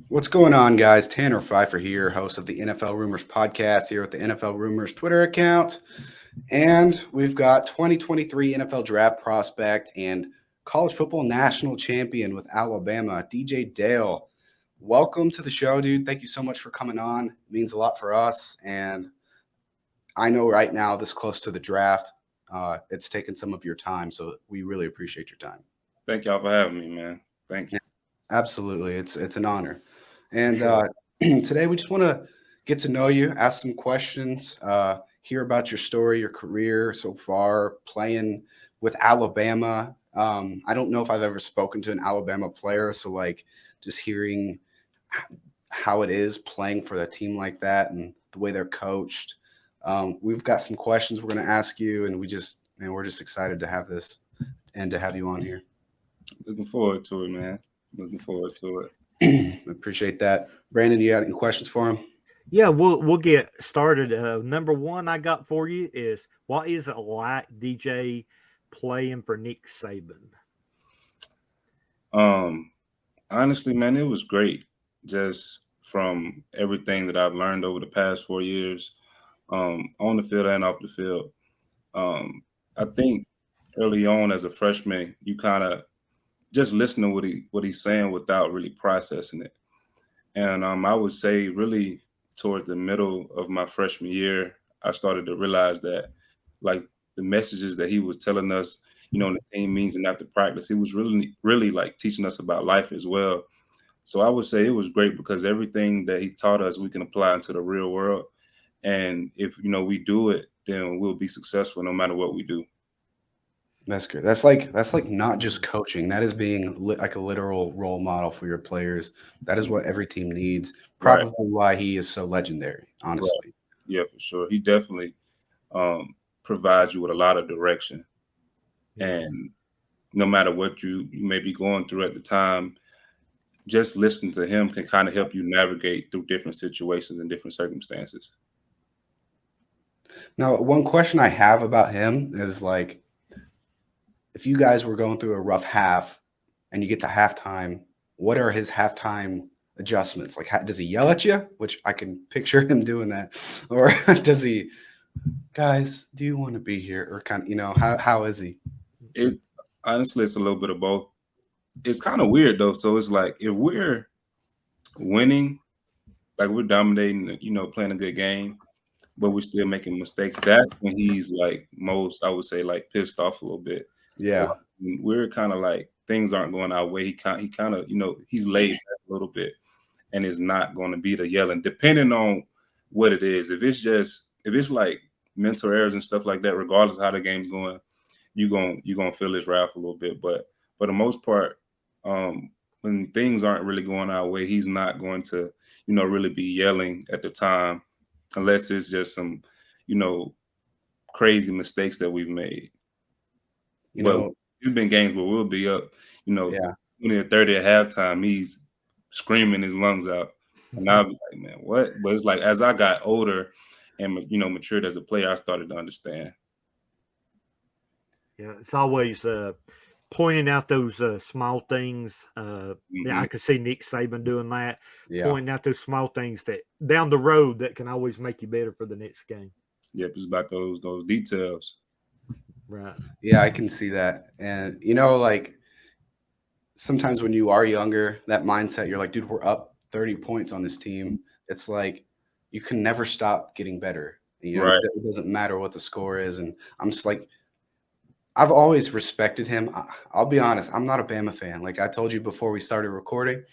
What's going on, guys? Tanner Pfeiffer here, host of the NFL Rumors podcast here with the NFL Rumors Twitter account. And we've got 2023 NFL draft prospect and college football national champion with Alabama, DJ Dale. Welcome to the show, dude. Thank you so much for coming on. It means a lot for us. And I know right now, this close to the draft, it's taken some of your time. So we really appreciate your time. Thank y'all for having me, man. Thank you. Absolutely. It's an honor. And Sure. today we just want to get to know you, ask some questions, hear about your story, your career so far, playing with Alabama. I don't know if I've ever spoken to an Alabama player, so like just hearing how it is playing for a team like that and the way they're coached. We've got some questions we're going to ask you, and we're just excited to have this and to have you on here. Looking forward to it, man. Looking forward to it. Appreciate that. Brandon, you got any questions for him? Yeah, we'll get started. Number one I got for you is, what is it like, DJ, playing for Nick Saban? Honestly, man, it was great. Just from everything that I've learned over the past 4 years, on the field and off the field. I think early on as a freshman, you kind of just listen to what he's saying without really processing it. And I would say really towards the middle of my freshman year, I started to realize that like the messages that he was telling us, in the team meetings and after practice, he was really like teaching us about life as well. So I would say it was great because everything that he taught us, we can apply into the real world. And if we do it, then we'll be successful no matter what we do. That's good. That's like not just coaching. That is being like a literal role model for your players. That is what every team needs. Right. Probably why he is so legendary, Right. honestly. Yeah, for sure. He definitely provides you with a lot of direction. And no matter what you may be going through at the time, just listening to him can kind of help you navigate through different situations and different circumstances. Now, one question I have about him is like, if you guys were going through a rough half and you get to halftime, what are his halftime adjustments? Like, does he yell at you? Which I can picture him doing that, or does he, guys, do you want to be here? Or kind of, how is he? It honestly, it's a little bit of both. It's kind of weird though. So it's like if we're winning, like we're dominating, playing a good game, but we're still making mistakes. That's when he's like most, I would say, like pissed off a little bit. Yeah. We're kind of like things aren't going our way. He kind of, he's laid back a little bit, and it's not going to be the yelling, depending on what it is. If it's like mental errors and stuff like that, regardless of how the game's going, you're gonna feel his wrath a little bit. But for the most part, when things aren't really going our way, he's not going to, really be yelling at the time, unless it's just some, crazy mistakes that we've made. But there's been games where we'll be up, Yeah. 20 or 30 at halftime. He's screaming his lungs out. And I'll be like, man, what? But it's like as I got older and, matured as a player, I started to understand. Yeah, it's always pointing out those small things. Yeah, I can see Nick Saban doing that, pointing out those small things that down the road that can always make you better for the next game. Yep, it's about those details. Right. Yeah, I can see that. And like sometimes when you are younger, that mindset, you're like, dude, we're up 30 points on this team. It's like you can never stop getting better. Right. It doesn't matter what the score is. And I'm just like, I've always respected him. I'll be honest, I'm not a Bama fan. Like I told you before we started recording,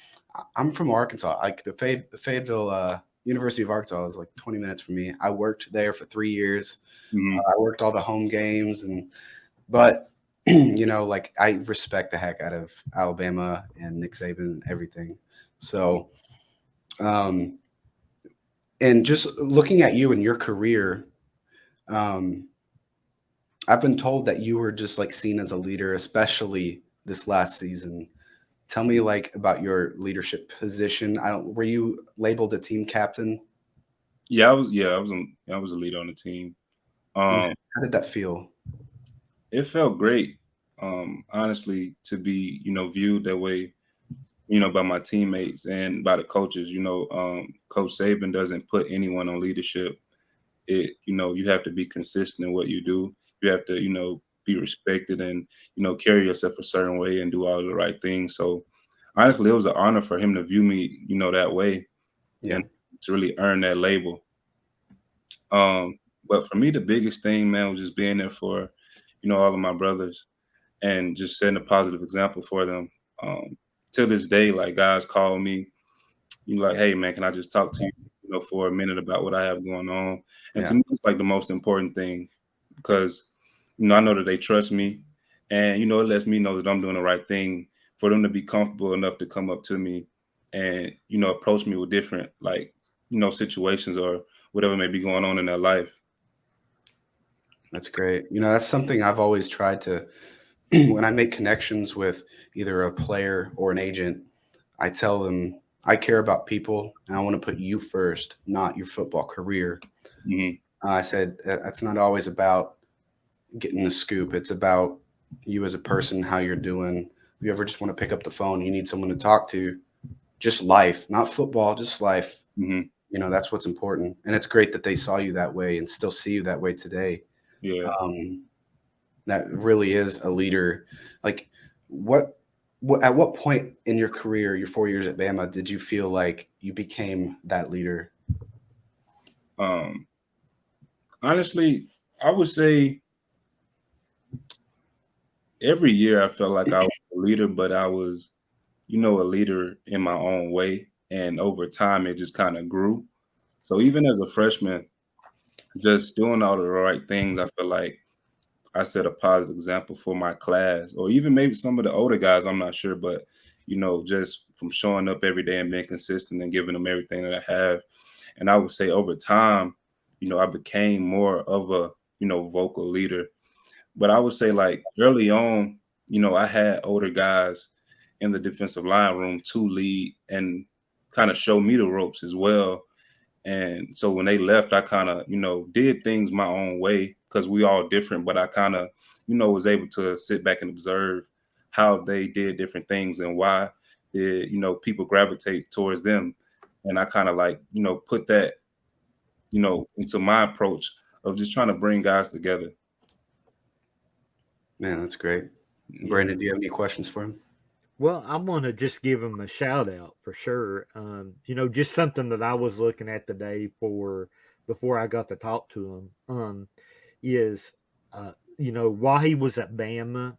I'm from Arkansas. Like the Fayetteville University of Arkansas is like 20 minutes from me. I worked there for 3 years. I worked all the home games, but like I respect the heck out of Alabama and Nick Saban and everything. So, and just looking at you and your career, I've been told that you were just like seen as a leader, especially this last season. Tell me like about your leadership position. Were you labeled a team captain? Yeah, I was a leader on the team. How did that feel? It felt great. Honestly, to be, viewed that way, by my teammates and by the coaches. Coach Saban doesn't put anyone on leadership. You have to be consistent in what you do. You have to, be respected and, carry yourself a certain way and do all the right things. So honestly, it was an honor for him to view me, that way and to really earn that label. But for me, the biggest thing, man, was just being there for, all of my brothers and just setting a positive example for them. To this day, like guys call me, like, hey man, can I just talk to you, for a minute about what I have going on? And to me, it's like the most important thing because, I know that they trust me and, it lets me know that I'm doing the right thing for them to be comfortable enough to come up to me and, approach me with different, like, situations or whatever may be going on in their life. That's great. That's something I've always tried to, when I make connections with either a player or an agent, I tell them I care about people and I want to put you first, not your football career. Mm-hmm. I said, that's not always about getting the scoop. It's about you as a person, how you're doing. If you ever just want to pick up the phone, you need someone to talk to, just life, not football, just life. Mm-hmm. That's what's important. And it's great that they saw you that way and still see you that way today. Yeah. That really is a leader. Like what at what point in your career, your 4 years at Bama, did you feel like you became that leader? Honestly, I would say every year I felt like I was a leader, but I was, a leader in my own way. And over time, it just kind of grew. So even as a freshman, just doing all the right things, I feel like I set a positive example for my class, or even maybe some of the older guys, I'm not sure, but, just from showing up every day and being consistent and giving them everything that I have. And I would say over time, I became more of a, vocal leader. But I would say like early on, I had older guys in the defensive line room to lead and kind of show me the ropes as well. And so when they left, I kind of, did things my own way because we all different, but I kind of, was able to sit back and observe how they did different things and why did, people gravitate towards them. And I kind of like, put that, into my approach of just trying to bring guys together. Man, that's great. Brandon, do you have any questions for him? Well, I want to just give him a shout out for sure. Just something that I was looking at today before I got to talk to him is, while he was at Bama,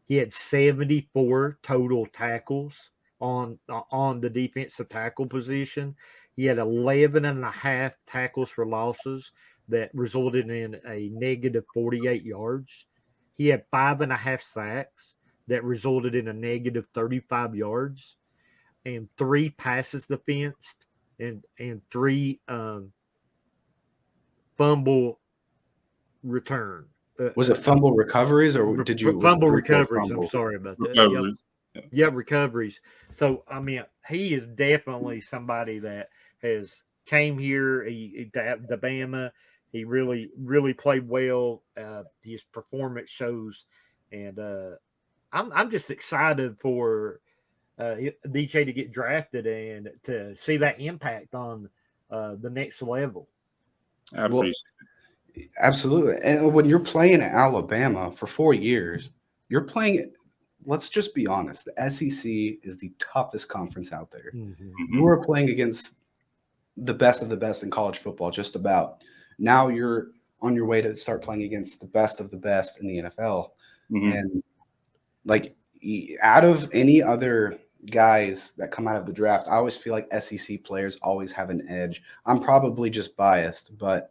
he had 74 total tackles on the defensive tackle position. He had 11 and a half tackles for losses that resulted in a negative 48 yards. He had 5.5 sacks that resulted in a negative 35 yards, and 3 passes defensed, and 3 fumble return. Was it fumble recoveries or did you fumble recoveries? I'm sorry about that. Recoveries. Yeah, recoveries. So I mean, he is definitely somebody that has came here. The Bama. He really played well. His performance shows, and I'm just excited for DJ to get drafted and to see that impact on the next level. I appreciate it. Absolutely. And when you're playing at Alabama for 4 years, you're playing, let's just be honest, the SEC is the toughest conference out there. Mm-hmm. You are playing against the best of the best in college football, just about. Now you're on your way to start playing against the best of the best in the NFL. Mm-hmm. And like out of any other guys that come out of the draft, I always feel like SEC players always have an edge. I'm probably just biased, but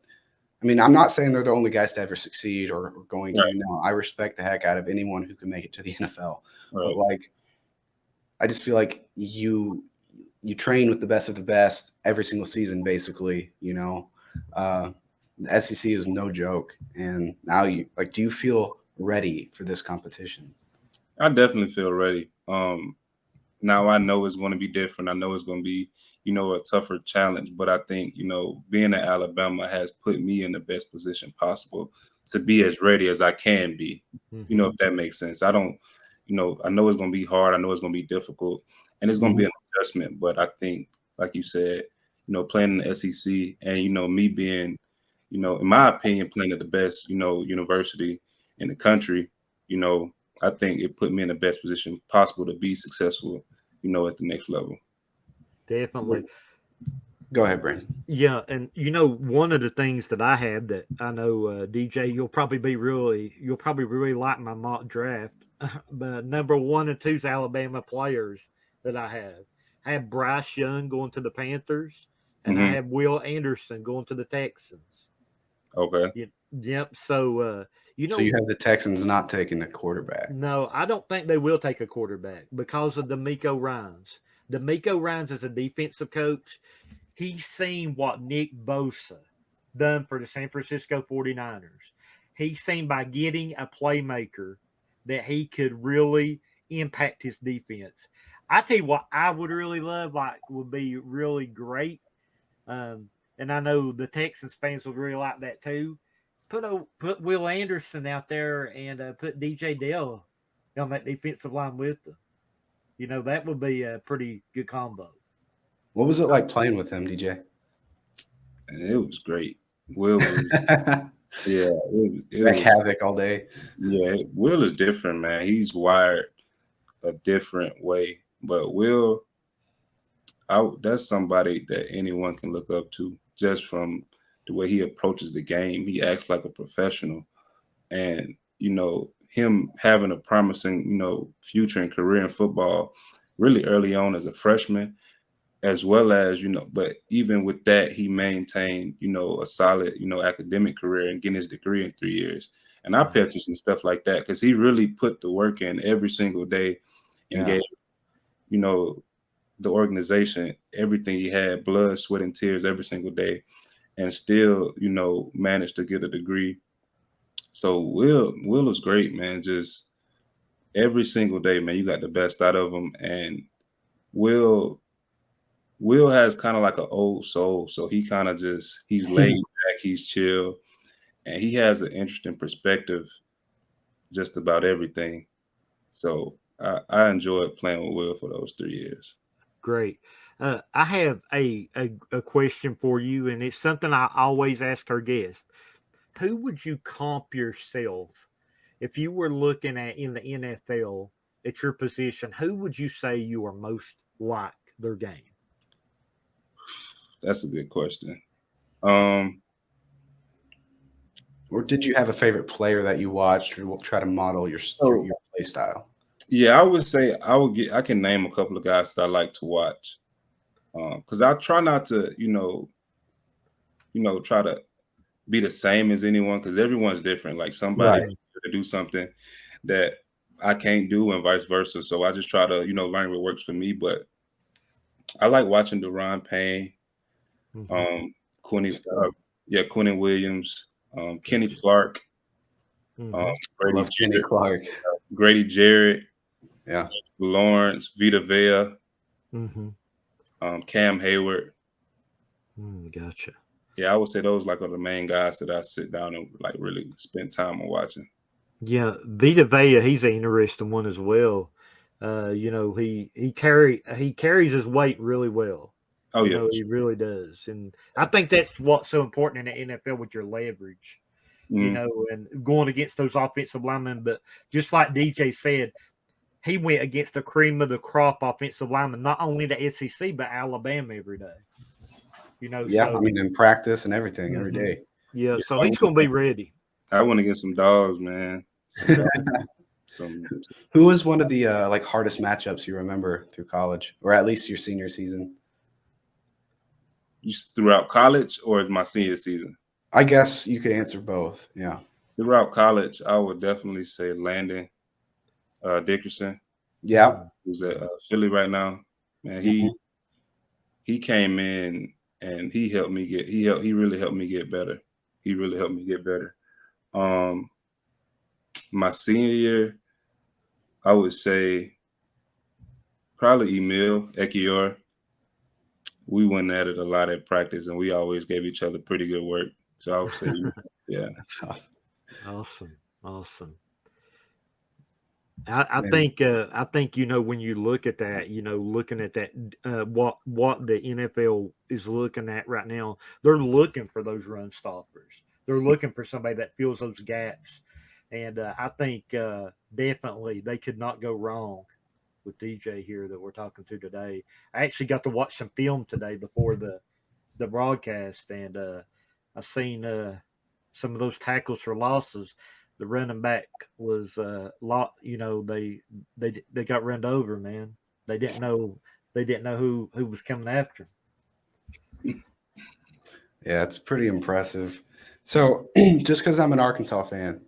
I mean, I'm not saying they're the only guys to ever succeed or going to. Right. No, I respect the heck out of anyone who can make it to the NFL. Right. But like, I just feel like you train with the best of the best every single season, basically. The SEC is no joke, and now do you feel ready for this competition? I definitely feel ready. Now I know it's going to be different. I know it's going to be, a tougher challenge, but I think, being at Alabama has put me in the best position possible to be as ready as I can be, Mm-hmm. If that makes sense. I don't, I know it's going to be hard. I know it's going to be difficult, and it's going to be an adjustment. But I think, like you said, playing in the SEC and, me being, in my opinion, playing at the best, university in the country, I think it put me in the best position possible to be successful, at the next level. Definitely. Go ahead, Brandon. Yeah, and one of the things that I had that I know, DJ, you'll probably really like my mock draft. But number 1 and 2 is Alabama players that I have. I have Bryce Young going to the Panthers, and I have Will Anderson going to the Texans. Okay. Yep. So so you have the Texans not taking a quarterback. No, I don't think they will take a quarterback because of DeMeco Ryans. DeMeco Ryans is a defensive coach. He's seen what Nick Bosa done for the San Francisco 49ers. He's seen by getting a playmaker that he could really impact his defense. I tell you what I would really love, would be really great. And I know the Texans fans would really like that too. Put Will Anderson out there and put DJ Dale on that defensive line with them. That would be a pretty good combo. What was it like playing with him, DJ? It was great. Will was, yeah, it like was havoc all day. Yeah, Will is different, man. He's wired a different way. But Will, that's somebody that anyone can look up to just from the way he approaches the game. He acts like a professional. And, him having a promising, future and career in football really early on as a freshman, as well as, but even with that, he maintained, a solid, academic career and getting his degree in 3 years. And I pay attention to stuff like that because he really put the work in every single day and gave, the organization everything he had, blood, sweat, and tears every single day, and still, managed to get a degree. So Will is great, man. Just every single day, man, you got the best out of him. And Will has kind of like an old soul. So he kind of he's laid back, he's chill, and he has an interesting perspective just about everything. So I enjoyed playing with Will for those 3 years. Great. I have a question for you, and it's something I always ask our guests. Who would you comp yourself if you were looking at in the NFL at your position? Who would you say you are most like their game? That's a good question. Or did you have a favorite player that you watched or try to model your play style? Yeah, I would say I can name a couple of guys that I like to watch. Because I try not to, try to be the same as anyone because everyone's different. Like somebody to do something that I can't do and vice versa. So I just try to, learn what works for me. But I like watching Deron Payne, Quentin Williams, Kenny Clark, Kenny Clark, Grady Jarrett, Lawrence, Vita Vea, Cam Hayward. Gotcha. Yeah, I would say those are the main guys that I sit down and really spend time on watching. Yeah, Vita Vea, he's an interesting one as well. He carries his weight really well. Oh yeah, he really does, and I think that's what's so important in the NFL with your leverage. And going against those offensive linemen. But just like DJ said, he went against the cream of the crop offensive linemen, not only the SEC but Alabama every day. In practice and everything every day. Yeah, so he's going to be ready. I went against some dogs, man. Who was one of the hardest matchups you remember through college, or at least your senior season? You throughout college or my senior season? I guess you could answer both. Yeah. Throughout college, I would definitely say Landon Dickerson. Yeah. Who's at Philly right now. Man, he came in and he really helped me get better. He really helped me get better. My senior year, I would say probably Emil Ekiyor. We went at it a lot at practice, and we always gave each other pretty good work. So I would say, yeah. That's awesome. Awesome. I think when you look at that, looking at that, what the NFL is looking at right now, they're looking for those run stoppers. They're looking for somebody that fills those gaps, and I think definitely they could not go wrong with DJ here that we're talking to today. I actually got to watch some film today before the broadcast, and I seen some of those tackles for losses. The running back was lot. They got run over, man. They didn't know who was coming after them. Yeah, it's pretty impressive. So, just because I'm an Arkansas fan,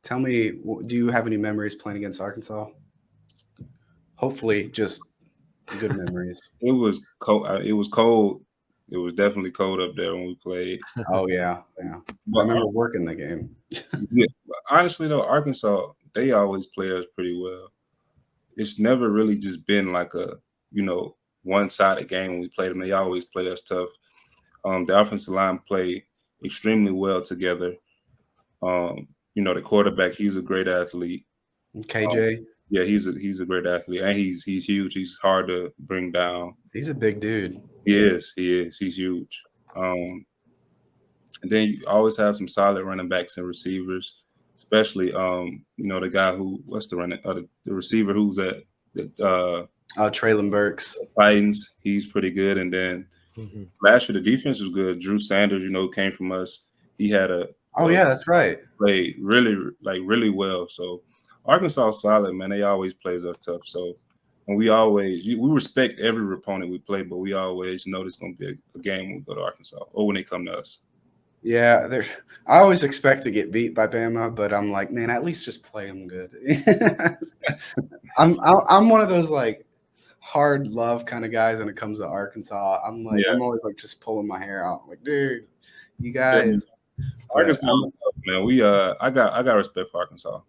tell me, do you have any memories playing against Arkansas? Hopefully, just good memories. It was cold. It was cold. It was definitely cold up there when we played. Oh yeah. But I remember working the game. Yeah, honestly though, Arkansas, they always play us pretty well. It's never really just been like a one-sided game when we played them. They always play us tough. The offensive line play extremely well together. The quarterback, he's a great athlete. KJ. Yeah, he's a great athlete, and he's huge. He's hard to bring down. He's a big dude. He is. He's huge. And then you always have some solid running backs and receivers, especially the guy the receiver who's at Traylon Burks. Titans. He's pretty good. And then last year the defense was good. Drew Sanders, came from us. He had that's right. Played really well. So Arkansas is solid, man. They always plays us tough. So, and we respect every opponent we play, but we always know there's going to be a game when we go to Arkansas or when they come to us. Yeah, I always expect to get beat by Bama, but I'm like, man, at least just play them good. I'm one of those like hard love kind of guys when it comes to Arkansas. I'm always like just pulling my hair out. I'm like, dude, you guys. Arkansas, man. I got respect for Arkansas.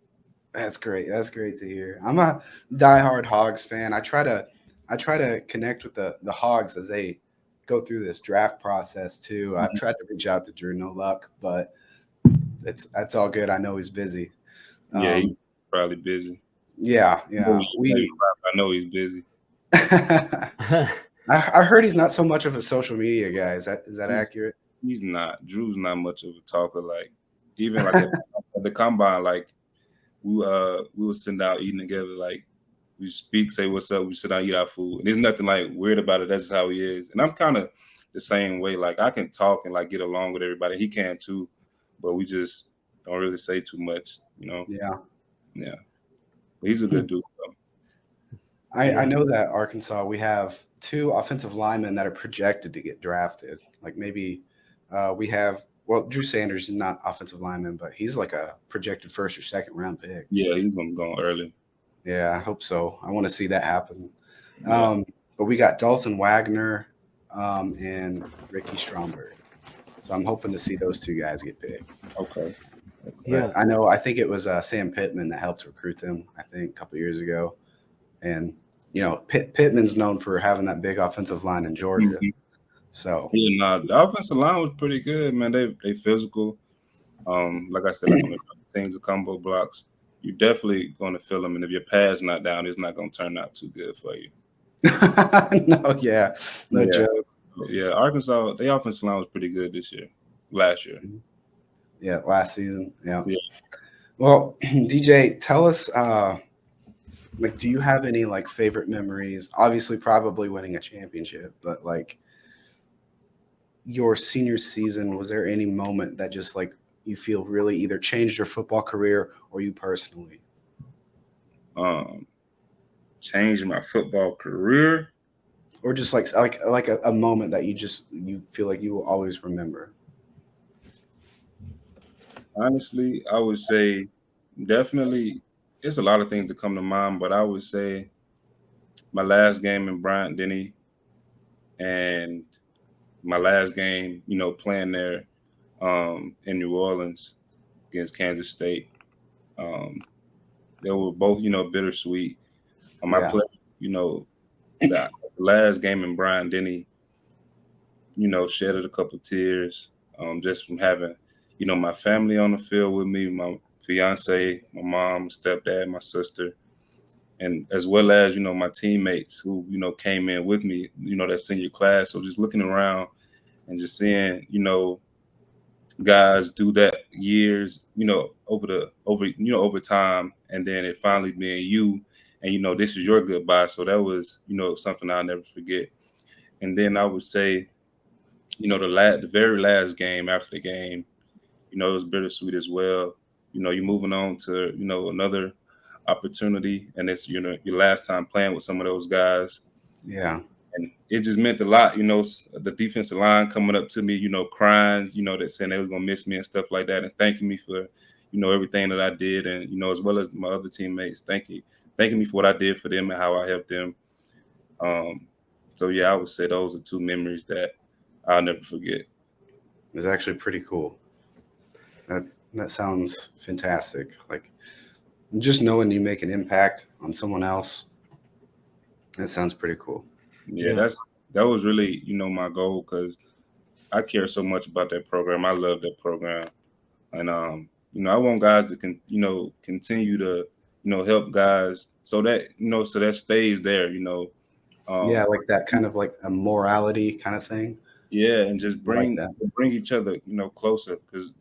That's great. That's great to hear. I'm a diehard Hogs fan. I try to connect with the Hogs as they go through this draft process too. I've tried to reach out to Drew, no luck, but that's all good. I know he's busy. Yeah, he's probably busy. Yeah. I know he's busy. I heard he's not so much of a social media guy. Is that accurate? He's not. Drew's not much of a talker. Like even like at the combine, like we were sitting down eating together. Like we speak, say what's up. We sit down, eat our food, and there's nothing like weird about it. That's just how he is. And I'm kind of the same way. Like I can talk and like get along with everybody. He can too, but we just don't really say too much. Yeah. But he's a good dude. Though. I know that Arkansas, we have 2 offensive linemen that are projected to get drafted. Like maybe we have, Drew Sanders is not offensive lineman, but he's like a projected 1st or 2nd round pick. Yeah, he's going to go early. Yeah, I hope so. I want to see that happen. Yeah. But we got Dalton Wagner and Ricky Stromberg. So I'm hoping to see those 2 guys get picked. Okay. Yeah, I think it was Sam Pittman that helped recruit them, I think, a couple years ago. And, Pittman's known for having that big offensive line in Georgia. Mm-hmm. So the offensive line was pretty good, man. They physical. Like I said, like things of combo blocks. You're definitely going to feel them, and if your pad's not down, it's not going to turn out too good for you. No joke. Yeah, Arkansas, their offensive line was pretty good last year. Yeah, last season. Yeah. Well, DJ, tell us, do you have any like favorite memories? Obviously, probably winning a championship, but like your senior season, was there any moment that just like you feel really either changed your football career or you personally? Changed my football career, or just like a moment that you feel like you will always remember. Honestly, I would say definitely. It's a lot of things that come to mind, but I would say my last game in Bryant-Denny and my last game, playing there in New Orleans against Kansas State. They were both, bittersweet. I played, the last game in Bryant-Denny, shedded a couple tears just from having, my family on the field with me, my fiance, my mom, stepdad, my sister, and as well as, my teammates who, came in with me, that senior class. So just looking around and just seeing, guys do that years, over time, and then it finally being you, and this is your goodbye. So that was, something I'll never forget. And then I would say, the very last game after the game, it was bittersweet as well. You're moving on to, another opportunity, and it's, your last time playing with some of those guys. Yeah. And it just meant a lot, the defensive line coming up to me, crying, that saying they was going to miss me and stuff like that, and thanking me for, everything that I did. And, as well as my other teammates, thanking me for what I did for them and how I helped them. So, yeah, I would say those are two memories that I'll never forget. It's actually pretty cool. That sounds fantastic. Like, just knowing you make an impact on someone else, that sounds pretty cool. Yeah, that was really, my goal, because I care so much about that program. I love that program. And, I want guys to continue to, help guys so that, so that stays there, yeah, like that kind of like a morality kind of thing. Yeah, and just bring each other, closer, because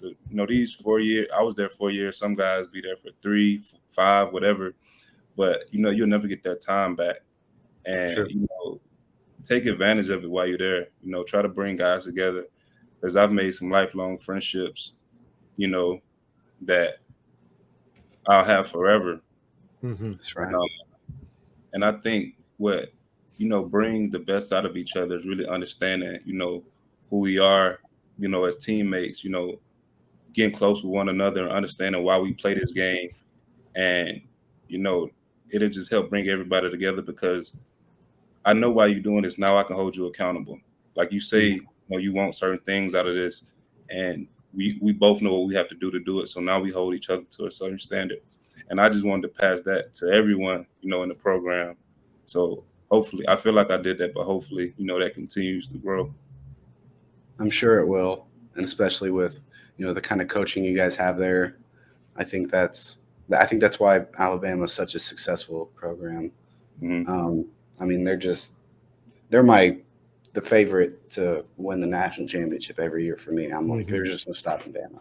these 4 years, I was there 4 years. Some guys be there for 3, 5, whatever, but you'll never get that time back. And Sure. Take advantage of it while you're there. Try to bring guys together, because I've made some lifelong friendships, that I'll have forever. Mm-hmm. That's right. And I think what bring the best out of each other is really understanding, who we are, as teammates, getting close with one another and understanding why we play this game. And, it'll just help bring everybody together, because I know why you're doing this. Now I can hold you accountable. Like you say, you want certain things out of this, and we both know what we have to do it. So now we hold each other to a certain standard. And I just wanted to pass that to everyone, in the program. So hopefully, I feel like I did that, but hopefully, that continues to grow. I'm sure it will, and especially with, the kind of coaching you guys have there. I think that's why Alabama is such a successful program. Mm-hmm. I mean, they're the favorite to win the national championship every year for me. I'm like, there's just no stopping Bama.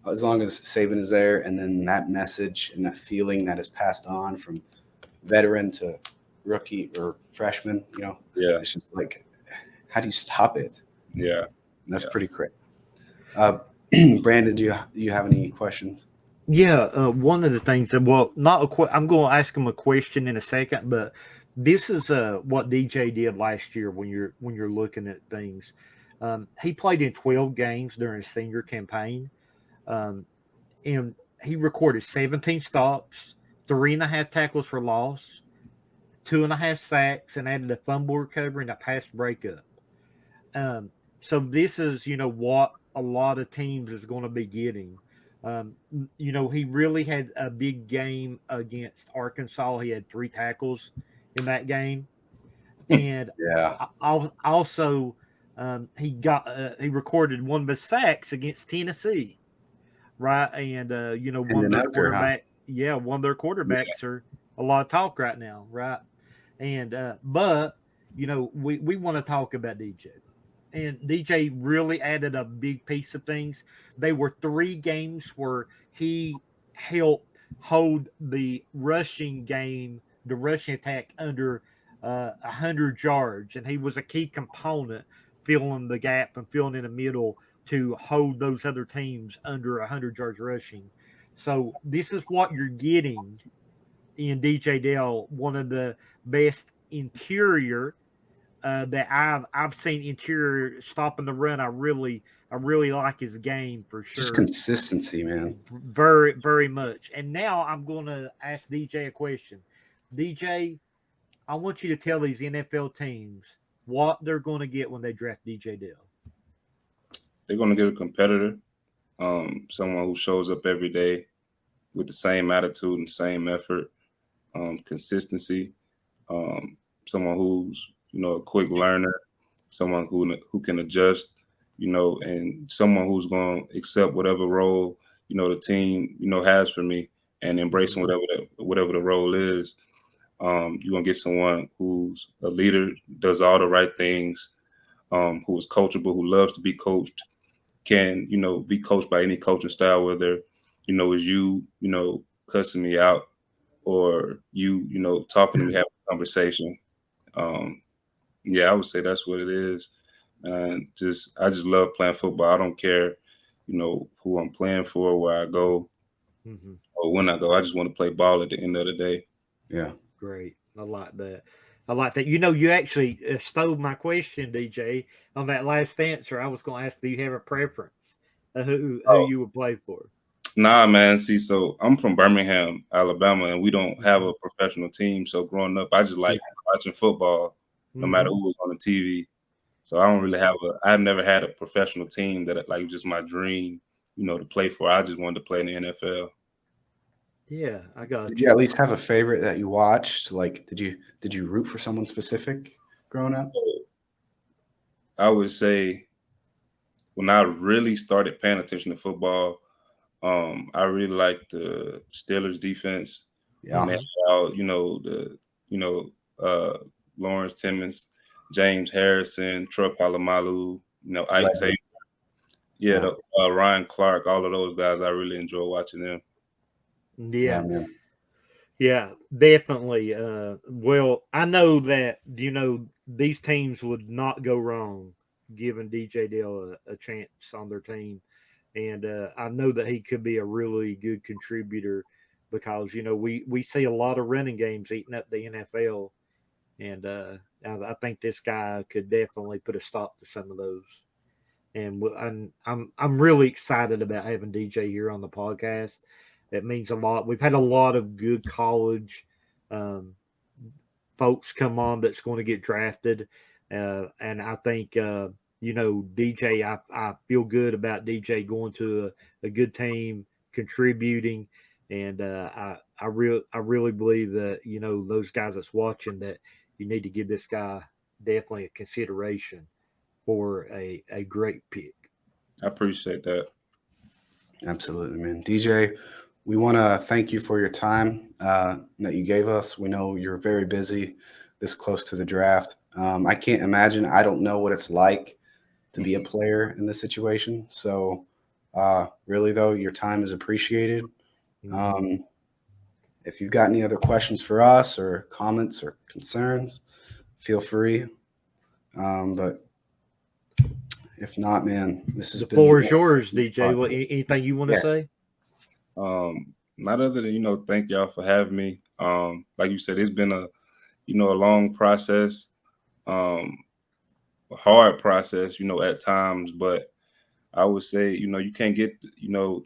As long as Saban is there, and then that message and that feeling that is passed on from veteran to rookie or freshman, it's just like, how do you stop it? Yeah, and that's pretty great. Brandon, do you have any questions? Yeah, one of the things that, I'm going to ask him a question in a second, but this is what DJ did last year. When you're looking at things, he played in 12 games during his senior campaign, and he recorded 17 stops, 3.5 tackles for loss, 2.5 sacks, and added a fumble recovery and a pass breakup. So this is, what a lot of teams is going to be getting. He really had a big game against Arkansas. He had 3 tackles in that game, and also he recorded 1 of his sacks against Tennessee, right? And one of their quarterbacks are a lot of talk right now, right? And but we want to talk about DJ. And DJ really added a big piece of things. They were 3 games where he helped hold the rushing attack under 100 yards, and he was a key component filling the gap and filling in the middle to hold those other teams under 100 yards rushing. So this is what you're getting in DJ Dale, one of the best interior that I've seen interior stopping the run. I really like his game for sure. Just consistency, man. Very, very much. And now I'm going to ask DJ a question. DJ, I want you to tell these NFL teams what they're going to get when they draft DJ Dale. They're going to get a competitor, someone who shows up every day with the same attitude and same effort, consistency, someone who's a quick learner, someone who can adjust, and someone who's going to accept whatever role the team, has for me, and embracing whatever the role is. You're gonna get someone who's a leader, does all the right things, who is coachable, who loves to be coached, can, be coached by any coaching style, whether, is you, cussing me out or you, talking to me, having a conversation. Yeah, I would say that's what it is. And I just love playing football. I don't care, who I'm playing for, where I go, or when I go. I just want to play ball at the end of the day. Yeah. Great. I like that. I like that. You actually stole my question, DJ, on that last answer. I was going to ask, do you have a preference of who you would play for? Nah, man. See, so I'm from Birmingham, Alabama, and we don't have a professional team. So growing up, I just like watching football, no matter who was on the TV. So I don't really I've never had a professional team that like just my dream, to play for. I just wanted to play in the NFL. Yeah, I got Did you at least have a favorite that you watched? Like, did you root for someone specific growing up? I would say when I really started paying attention to football, I really liked the Steelers defense. Yeah. When they had out, Lawrence Timmons, James Harrison, Troy Polamalu, Ike Taylor, Ryan Clark, all of those guys. I really enjoy watching them. Yeah. Yeah, definitely. Well, I know that, these teams would not go wrong giving DJ Dale a chance on their team. And I know that he could be a really good contributor because, we see a lot of running games eating up the NFL. And I think this guy could definitely put a stop to some of those. And I'm really excited about having DJ here on the podcast. It means a lot. We've had a lot of good college folks come on that's going to get drafted, and I think DJ. I feel good about DJ going to a good team, contributing, and I really believe that those guys that's watching that you need to give this guy definitely a consideration for a great pick. I appreciate that. Absolutely, man. DJ, we want to thank you for your time that you gave us. We know you're very busy this close to the draft. I can't imagine. I don't know what it's like to be a player in this situation. So really, though, your time is appreciated. If you've got any other questions for us or comments or concerns, feel free. But if not, man, this is the floor is yours, DJ. What anything you want to say? Not other than thank y'all for having me. Like you said, it's been a long process, a hard process, at times. But I would say you can't get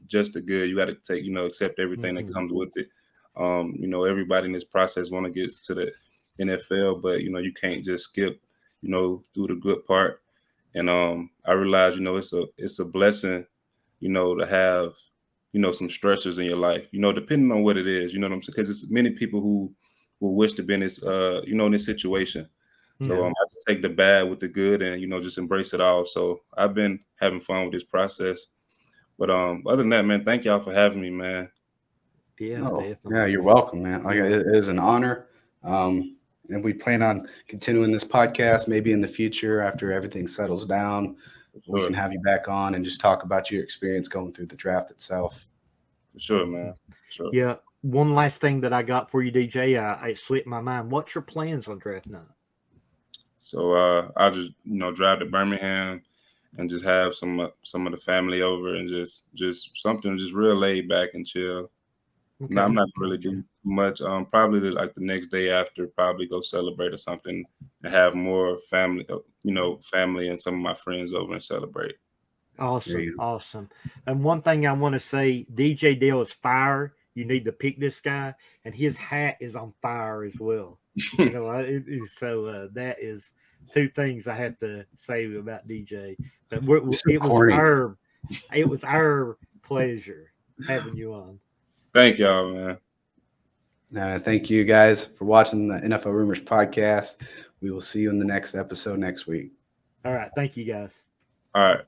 just the good. You got to take accept everything that comes with it. Everybody in this process want to get to the NFL, but you can't just skip through the good part. And I realize it's a blessing to have some stressors in your life, depending on what it is, you know what I'm saying? Because it's many people who will wish to be in this, in this situation. So I just take the bad with the good and, just embrace it all. So I've been having fun with this process. But other than that, man, thank y'all for having me, man. Yeah, definitely. Yeah, you're welcome, man. Like, it is an honor. And we plan on continuing this podcast maybe in the future after everything settles down. We can have you back on and just talk about your experience going through the draft itself. For sure, man. Sure. Yeah. One last thing that I got for you, DJ. It slipped my mind. What's your plans on draft night? So I'll just drive to Birmingham and just have some of the family over and just something just real laid back and chill. Okay. No, I'm not really doing much. Probably like the next day after, probably go celebrate or something and have more family, family and some of my friends over and celebrate. Awesome. And one thing I want to say, DJ Dale is fire. You need to pick this guy, and his hat is on fire as well. So that is two things I have to say about DJ. But it was our pleasure having you on. Thank y'all, man. Thank you guys for watching the NFL Rumors podcast. We will see you in the next episode next week. All right. Thank you, guys. All right.